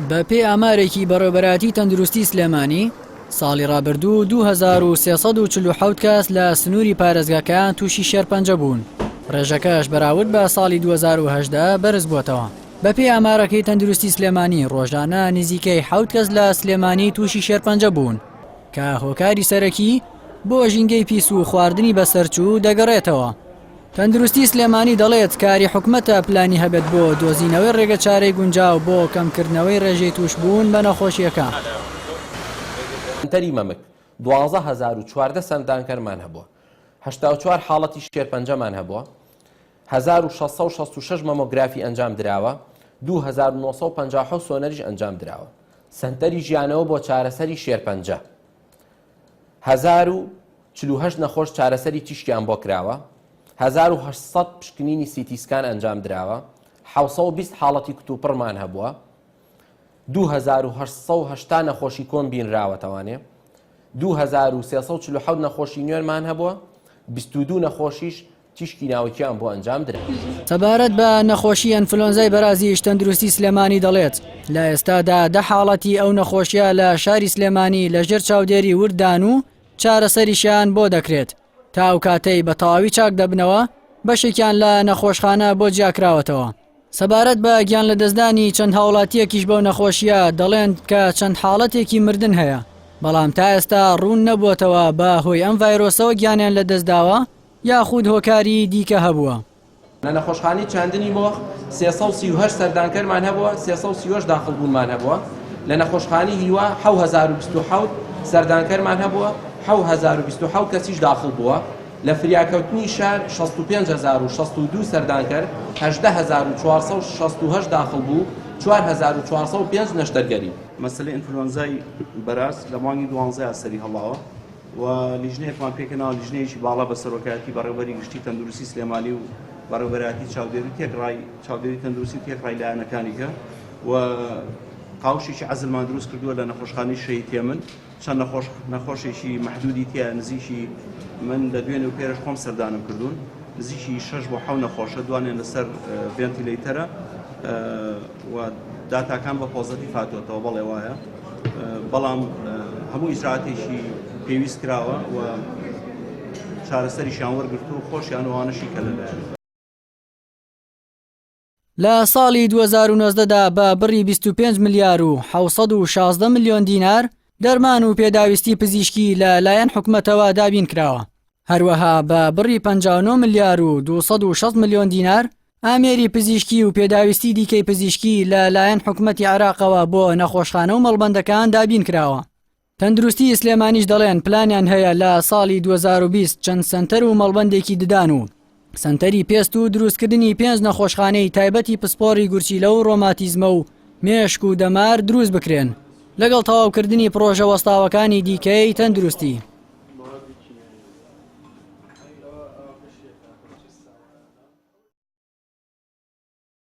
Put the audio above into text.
بە پێی ئامارێکی بەڕێوەبەراتی تەندروستی سلێمانی ساڵی ڕابردوو 2347 کەس لە سنووری پارێزگاکان تووشی شێرپەنجە بوون. ڕێژەکەش بەراورد بە ساڵی 2018 بەرز بووەتەوە. بە پێی ئامارەکەی تەندروستی سلێمانی ڕۆژانە نزیکەی 7 کەس لە سلێمانی تووشی شێرپەنجە بوون کە هۆکاری سەرەکی بۆ ژینگەی پیس و خواردنی بەسەرچوو دەگەڕێتەوە. تەندروستی سلێمانی دەڵێت کاری حکومەتە پلانی هەبێت بۆ دۆزینەوەی ڕێگەچارەی گونجاو بۆ کەمکردنەوەی ڕێژەی توشبوون بە نەخۆشیەکان. سنتەری مەمک 12400 سەردانکەرمان هەبووە، 84 حاڵەتی شێرپەنجەمان هەبووە، 1666 مەمۆگرافی ئەنجام دراوە، 2950 سۆنەریش ئەنجام دراوە. سنتەری ژیانەوە بۆ چارەسەری شێرپەنجە 1048 نەخۆش چارەسەری تیشکیان بۆ کراوە، 1800 پشکنینی سیتیسکان ئەنجام دراوە، 720 حاڵەتی کتوپڕمان هەبووە، 2880 نەخۆشی کۆن بینراوەتەوانێ، 2347 نەخۆشی نوێنمان هەبووە، 22 نەخۆشیش تیشکی ناوکیان بۆ ئەنجام درا. سەبارەت بە نەخۆشی ئەنفلۆنزای بەرازیش تەندروستی سلێمانی دەڵێت لە ئێستادا 10 حاڵەتی ئەو نەخۆشیە لە شاری سلێمانی لەژێر چاودێری وردان و چارەسەریشیان بۆ دەکرێت. تا ئەو کاتەی بە تەواوی چاک دەبنەوە بەشێکیان لە نەخۆشخانە بۆ جیاکراوەتەوە. سەبارەت بە گیان لە دەستدانی چەند هاوڵاتیەکیش بەو نەخۆشیە دەڵێن کە چەند حاڵەتێکی مردن هەیە، بەڵام تا ئێستا ڕوون نەبووەتەوە بە هۆی ئەم ڤایرۆسەوە گیانیان لە دەستداوە یاخود هۆکاری دیکە هەبووە. لە نەخۆشخانەی چاندنی بۆ 338 سەردانکەرمان هەبووە، 338 داخڵبوونمان هەبووە. لە نەخۆشخانەی هیوا 7027 سەردانکەرمان هەبووە، 7027 کەسیش داخڵ بووە. لە فریاکەوتنی شار 65062 سەردانکەر، 18468 داخڵ بوو، 4405 نەشتەرگەری. مەسەلەی ئینفلۆنزای بەراز لە مانگی 12 سەری هەڵاوە و لیژنەیەکمان پێکەناوە لیژنەیەکی باڵا بە سەرۆکایەتی بەڕێوەبەری گشتی تەندروستی سلێمانی و بەڕێوەبەراتی چاودێری تەندروستی تێکڕای لایەنەکانیکە و قاوشێکی عەزلمان دروست کردووە لە نەخۆشخانەی شەهید تێمن. چەند نەخۆشێکی مەحدودی تیا نزیکی من لە دوێنێ و پێرش خۆم سەردانم کردوون، نزیکی 6 بۆ 7 نەخۆشە دوانێن لەسەر ڤێنتیلەیتەرە و داتاکان بە پۆزەتیڤ هاتووەتەوە بەڵێ وایە، بەڵام هەموو ئیجرعاتێکی پێویست کراوە و چارەسەریشیان وەرگرتو و خۆشیان وانەشی کە لەلایەن. لە ساڵی 2019دا بە بڕی 25 ملیار و 716 ملیۆن دینار دەرمان و پێداویستی پزیشکی لە لایەن حکومەتەوە دابین کراوە. هەروەها بە بڕی 59 ملیار و 260 ملیۆن دینار ئامێری پزیشکی و پێداویستی دیکەی پزیشکی لە لایەن حکومەتی عێراقەوە بۆ نەخۆشخانە و مەڵبەندەکان دابین کراوە. تەندروستی سلێمانیش دەڵێن پلانیان هەیە لە ساڵی 2020 چەند سنتەر و مەڵبەندێکی ددان و سنتەری پێست و دروستکردنی 5 نەخۆشخانەی تایبەتی پسپۆڕی گورچیلە و ڕۆماتیزمە و مێشک و دەمار دروست بکرێن لەگەڵ تەواوکردنی پرۆژە وەستاوەکانی دیکەی تەندروستی.